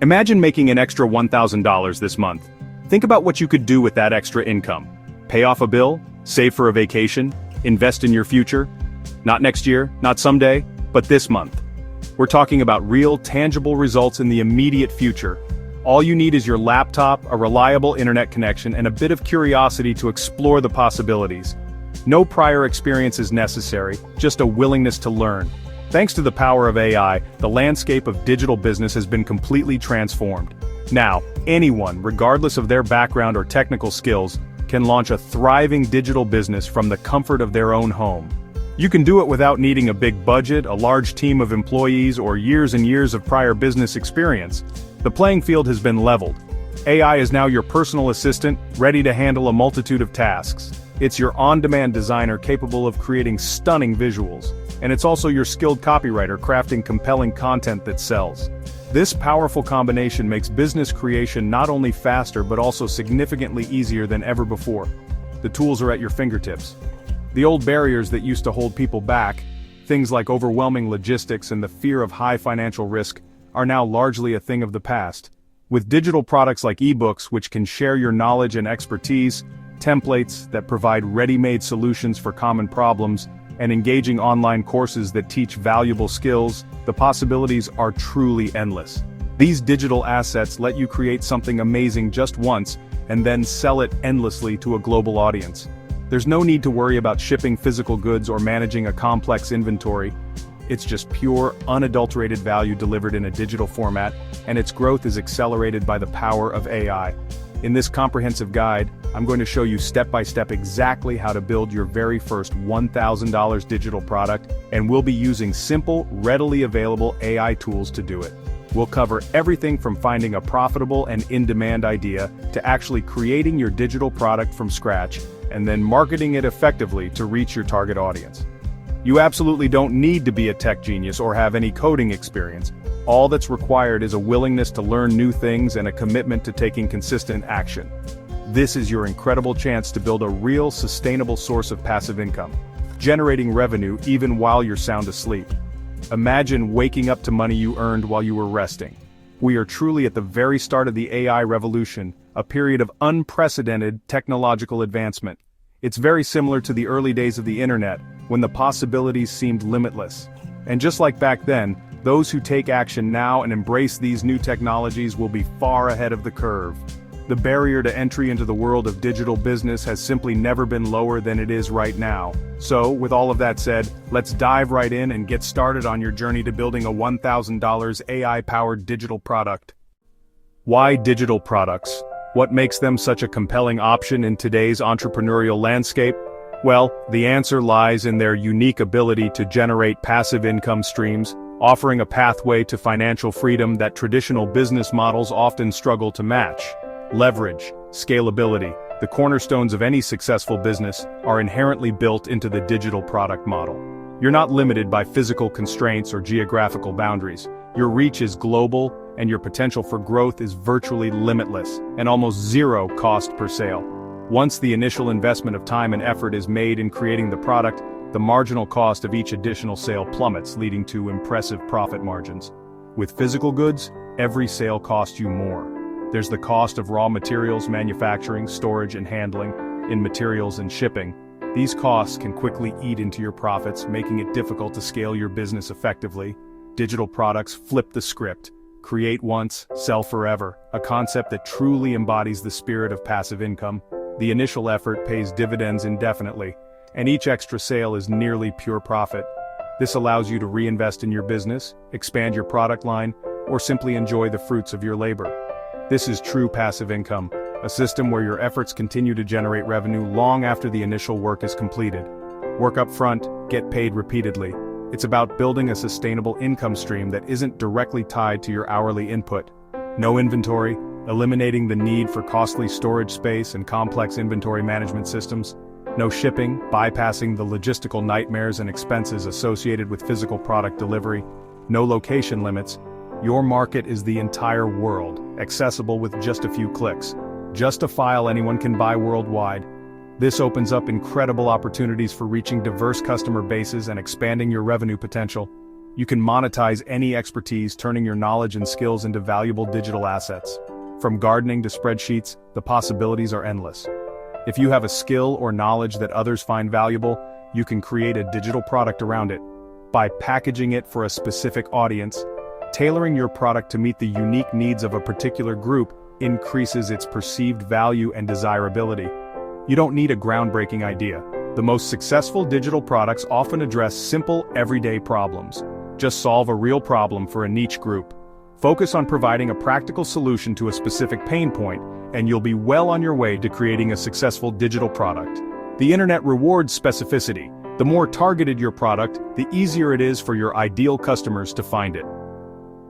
Imagine making an extra $1,000 this month. Think about what you could do with that extra income. Pay off a bill, save for a vacation, invest in your future. Not next year, not someday, but this month. We're talking about real, tangible results in the immediate future. All you need is your laptop, a reliable internet connection, and a bit of curiosity to explore the possibilities. No prior experience is necessary, just a willingness to learn. Thanks to the power of AI, the landscape of digital business has been completely transformed. Now, anyone, regardless of their background or technical skills, can launch a thriving digital business from the comfort of their own home. You can do it without needing a big budget, a large team of employees, or years and years of prior business experience. The playing field has been leveled. AI is now your personal assistant, ready to handle a multitude of tasks. It's your on-demand designer capable of creating stunning visuals. And it's also your skilled copywriter crafting compelling content that sells. This powerful combination makes business creation not only faster but also significantly easier than ever before. The tools are at your fingertips. The old barriers that used to hold people back, things like overwhelming logistics and the fear of high financial risk, are now largely a thing of the past. With digital products like ebooks which can share your knowledge and expertise, templates that provide ready-made solutions for common problems, and engaging online courses that teach valuable skills, the possibilities are truly endless. These digital assets let you create something amazing just once, and then sell it endlessly to a global audience. There's no need to worry about shipping physical goods or managing a complex inventory. It's just pure, unadulterated value delivered in a digital format, and its growth is accelerated by the power of AI. In this comprehensive guide, I'm going to show you step-by-step exactly how to build your very first $1,000 digital product, and we'll be using simple, readily available AI tools to do it. We'll cover everything from finding a profitable and in-demand idea to actually creating your digital product from scratch, and then marketing it effectively to reach your target audience. You absolutely don't need to be a tech genius or have any coding experience. All that's required is a willingness to learn new things and a commitment to taking consistent action. This is your incredible chance to build a real, sustainable source of passive income, generating revenue even while you're sound asleep. Imagine waking up to money you earned while you were resting. We are truly at the very start of the AI revolution, a period of unprecedented technological advancement. It's very similar to the early days of the internet, when the possibilities seemed limitless. And just like back then, those who take action now and embrace these new technologies will be far ahead of the curve. The barrier to entry into the world of digital business has simply never been lower than it is right now. So, with all of that said, let's dive right in and get started on your journey to building a $1,000 AI-powered digital product. Why digital products? What makes them such a compelling option in today's entrepreneurial landscape? Well, the answer lies in their unique ability to generate passive income streams, offering a pathway to financial freedom that traditional business models often struggle to match. Leverage, scalability, the cornerstones of any successful business, are inherently built into the digital product model. You're not limited by physical constraints or geographical boundaries. Your reach is global, and your potential for growth is virtually limitless, and almost zero cost per sale. Once the initial investment of time and effort is made in creating the product, the marginal cost of each additional sale plummets, leading to impressive profit margins. With physical goods, every sale costs you more. There's the cost of raw materials, manufacturing, storage and handling, in materials and shipping. These costs can quickly eat into your profits, making it difficult to scale your business effectively. Digital products flip the script. Create once, sell forever, a concept that truly embodies the spirit of passive income. The initial effort pays dividends indefinitely, and each extra sale is nearly pure profit. This allows you to reinvest in your business, expand your product line, or simply enjoy the fruits of your labor. This is true passive income, a system where your efforts continue to generate revenue long after the initial work is completed. Work up front, get paid repeatedly. It's about building a sustainable income stream that isn't directly tied to your hourly input. No inventory, eliminating the need for costly storage space and complex inventory management systems. No shipping, bypassing the logistical nightmares and expenses associated with physical product delivery. No location limits. Your market is the entire world, accessible with just a few clicks. Just a file anyone can buy worldwide. This opens up incredible opportunities for reaching diverse customer bases and expanding your revenue potential. You can monetize any expertise, turning your knowledge and skills into valuable digital assets. From gardening to spreadsheets, the possibilities are endless. If you have a skill or knowledge that others find valuable, you can create a digital product around it. By packaging it for a specific audience, tailoring your product to meet the unique needs of a particular group increases its perceived value and desirability. You don't need a groundbreaking idea. The most successful digital products often address simple, everyday problems. Just solve a real problem for a niche group. Focus on providing a practical solution to a specific pain point, and you'll be well on your way to creating a successful digital product. The internet rewards specificity. The more targeted your product, the easier it is for your ideal customers to find it.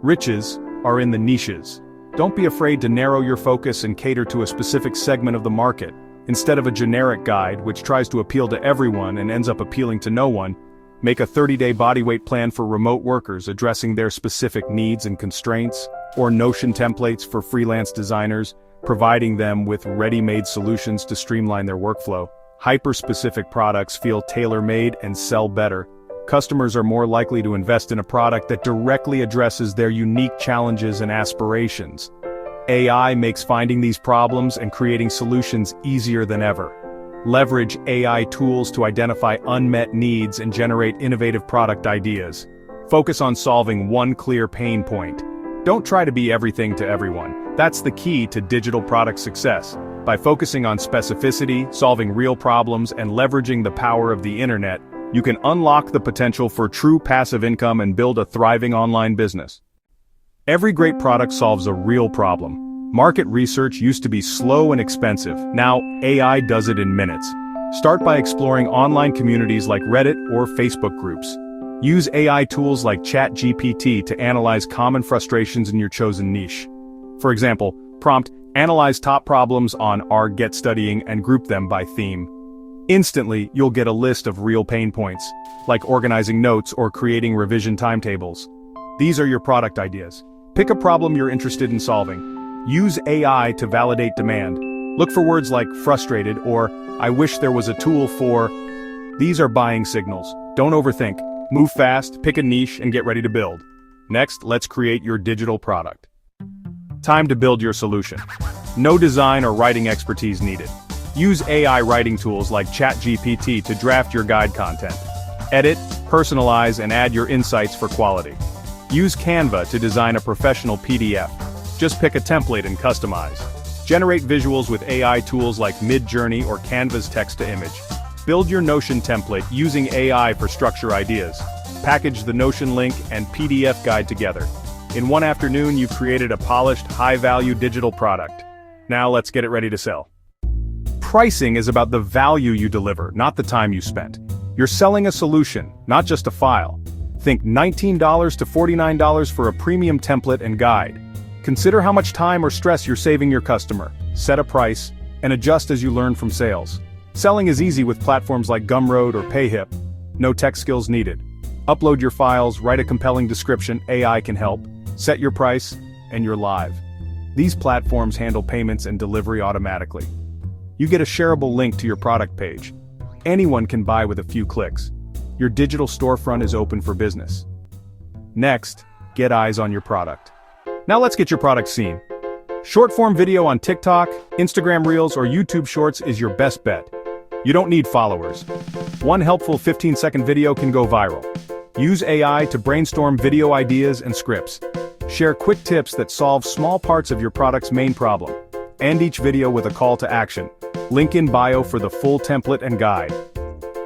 Riches are in the niches. Don't be afraid to narrow your focus and cater to a specific segment of the market. Instead of a generic guide which tries to appeal to everyone and ends up appealing to no one, make a 30-day bodyweight plan for remote workers addressing their specific needs and constraints, or Notion templates for freelance designers, providing them with ready-made solutions to streamline their workflow. Hyper-specific products feel tailor-made and sell better. Customers are more likely to invest in a product that directly addresses their unique challenges and aspirations. AI makes finding these problems and creating solutions easier than ever. Leverage AI tools to identify unmet needs and generate innovative product ideas. Focus on solving one clear pain point. Don't try to be everything to everyone. That's the key to digital product success. By focusing on specificity, solving real problems, and leveraging the power of the internet, you can unlock the potential for true passive income and build a thriving online business. Every great product solves a real problem. Market research used to be slow and expensive. Now, AI does it in minutes. Start by exploring online communities like Reddit or Facebook groups. Use AI tools like ChatGPT to analyze common frustrations in your chosen niche. For example, prompt, analyze top problems on r/get studying and group them by theme. Instantly, you'll get a list of real pain points, like organizing notes or creating revision timetables. These are your product ideas. Pick a problem you're interested in solving. Use AI to validate demand. Look for words like frustrated or I wish there was a tool for. These are buying signals. Don't overthink. Move fast, pick a niche, and get ready to build. Next, let's create your digital product. Time to build your solution. No design or writing expertise needed. Use AI writing tools like ChatGPT to draft your guide content. Edit, personalize, and add your insights for quality. Use Canva to design a professional PDF. Just pick a template and customize. Generate visuals with AI tools like Midjourney or Canva's text-to-image. Build your Notion template using AI for structure ideas. Package the Notion link and PDF guide together. In one afternoon, you've created a polished, high-value digital product. Now let's get it ready to sell. Pricing is about the value you deliver, not the time you spent. You're selling a solution, not just a file. Think $19 to $49 for a premium template and guide. Consider how much time or stress you're saving your customer. Set a price, and adjust as you learn from sales. Selling is easy with platforms like Gumroad or Payhip. No tech skills needed. Upload your files, write a compelling description, AI can help. Set your price, and you're live. These platforms handle payments and delivery automatically. You get a shareable link to your product page. Anyone can buy with a few clicks. Your digital storefront is open for business. Next, get eyes on your product. Now let's get your product seen. Short-form video on TikTok, Instagram Reels, or YouTube Shorts is your best bet. You don't need followers. One helpful 15-second video can go viral. Use AI to brainstorm video ideas and scripts. Share quick tips that solve small parts of your product's main problem. End each video with a call to action. Link in bio for the full template and guide.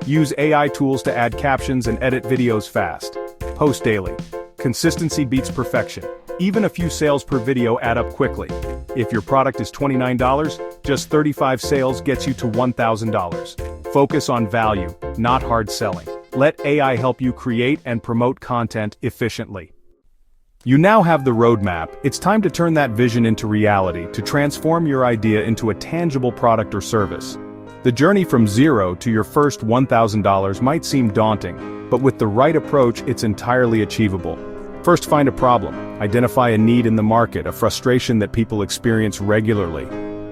Use AI tools to add captions and edit videos fast. Post daily. Consistency beats perfection. Even a few sales per video add up quickly. If your product is $29, just 35 sales gets you to $1,000. Focus on value, not hard selling. Let AI help you create and promote content efficiently. You now have the roadmap. It's time to turn that vision into reality, to transform your idea into a tangible product or service. The journey from zero to your first $1,000 might seem daunting, but with the right approach, it's entirely achievable. First, find a problem. Identify a need in the market, a frustration that people experience regularly.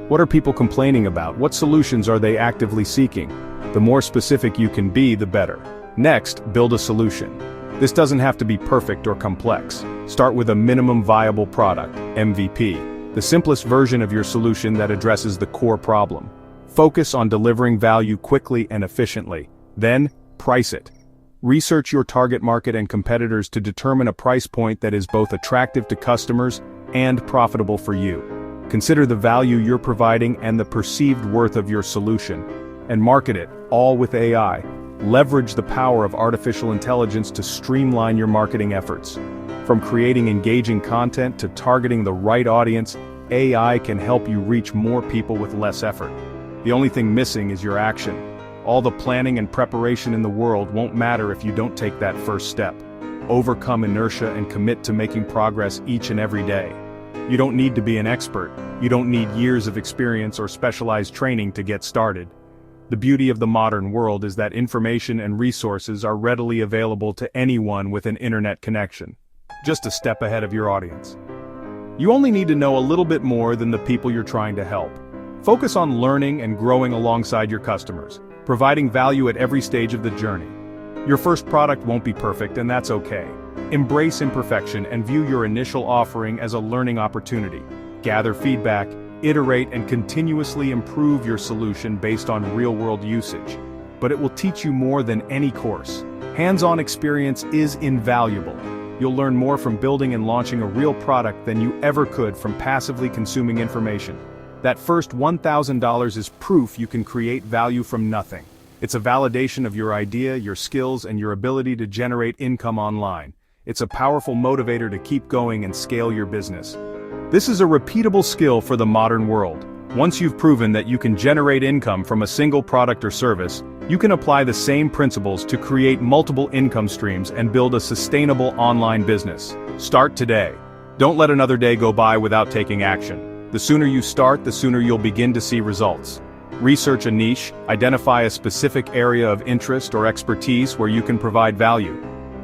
What are people complaining about? What solutions are they actively seeking? The more specific you can be, the better. Next, build a solution. This doesn't have to be perfect or complex. Start with a minimum viable product, MVP, the simplest version of your solution that addresses the core problem. Focus on delivering value quickly and efficiently. Then, price it. Research your target market and competitors to determine a price point that is both attractive to customers and profitable for you. Consider the value you're providing and the perceived worth of your solution, and market it, all with AI. Leverage the power of artificial intelligence to streamline your marketing efforts. From creating engaging content to targeting the right audience, AI can help you reach more people with less effort. The only thing missing is your action. All the planning and preparation in the world won't matter if you don't take that first step. Overcome inertia and commit to making progress each and every day. You don't need to be an expert. You don't need years of experience or specialized training to get started. The beauty of the modern world is that information and resources are readily available to anyone with an internet connection. Just a step ahead of your audience. You only need to know a little bit more than the people you're trying to help. Focus on learning and growing alongside your customers, providing value at every stage of the journey. Your first product won't be perfect, and that's okay. Embrace imperfection and view your initial offering as a learning opportunity. Gather feedback, iterate, and continuously improve your solution based on real-world usage. But it will teach you more than any course. Hands-on experience is invaluable. You'll learn more from building and launching a real product than you ever could from passively consuming information. That first $1,000 is proof you can create value from nothing. It's a validation of your idea, your skills, and your ability to generate income online. It's a powerful motivator to keep going and scale your business. This is a repeatable skill for the modern world. Once you've proven that you can generate income from a single product or service, you can apply the same principles to create multiple income streams and build a sustainable online business. Start today. Don't let another day go by without taking action. The sooner you start, the sooner you'll begin to see results. Research a niche, identify a specific area of interest or expertise where you can provide value.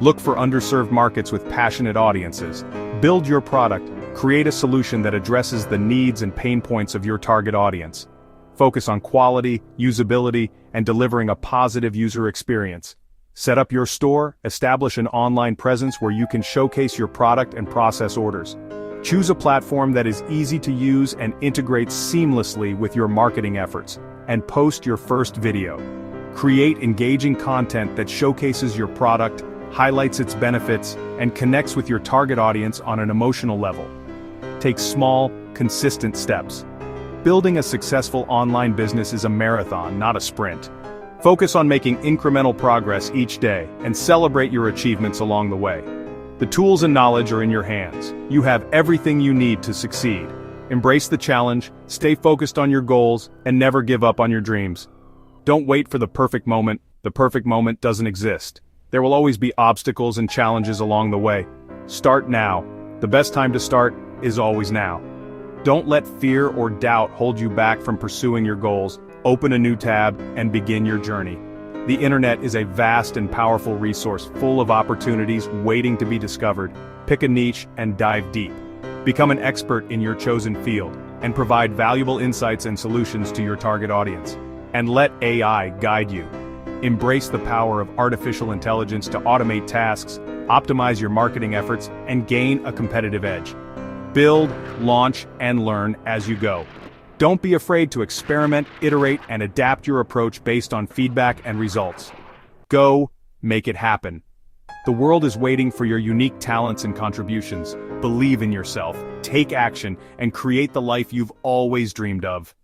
Look for underserved markets with passionate audiences. Build your product. Create a solution that addresses the needs and pain points of your target audience. Focus on quality, usability, and delivering a positive user experience. Set up your store, establish an online presence where you can showcase your product and process orders. Choose a platform that is easy to use and integrates seamlessly with your marketing efforts, and post your first video. Create engaging content that showcases your product, highlights its benefits, and connects with your target audience on an emotional level. Take small, consistent steps. Building a successful online business is a marathon, not a sprint. Focus on making incremental progress each day and celebrate your achievements along the way. The tools and knowledge are in your hands. You have everything you need to succeed. Embrace the challenge, stay focused on your goals, and never give up on your dreams. Don't wait for the perfect moment. The perfect moment doesn't exist. There will always be obstacles and challenges along the way. Start now. The best time to start is always now. Don't let fear or doubt hold you back from pursuing your goals. Open a new tab and begin your journey. The internet is a vast and powerful resource full of opportunities waiting to be discovered. Pick a niche and dive deep. Become an expert in your chosen field and provide valuable insights and solutions to your target audience. And let AI guide you. Embrace the power of artificial intelligence to automate tasks, optimize your marketing efforts, and gain a competitive edge. Build, launch, and learn as you go. Don't be afraid to experiment, iterate, and adapt your approach based on feedback and results. Go, make it happen. The world is waiting for your unique talents and contributions. Believe in yourself, take action, and create the life you've always dreamed of.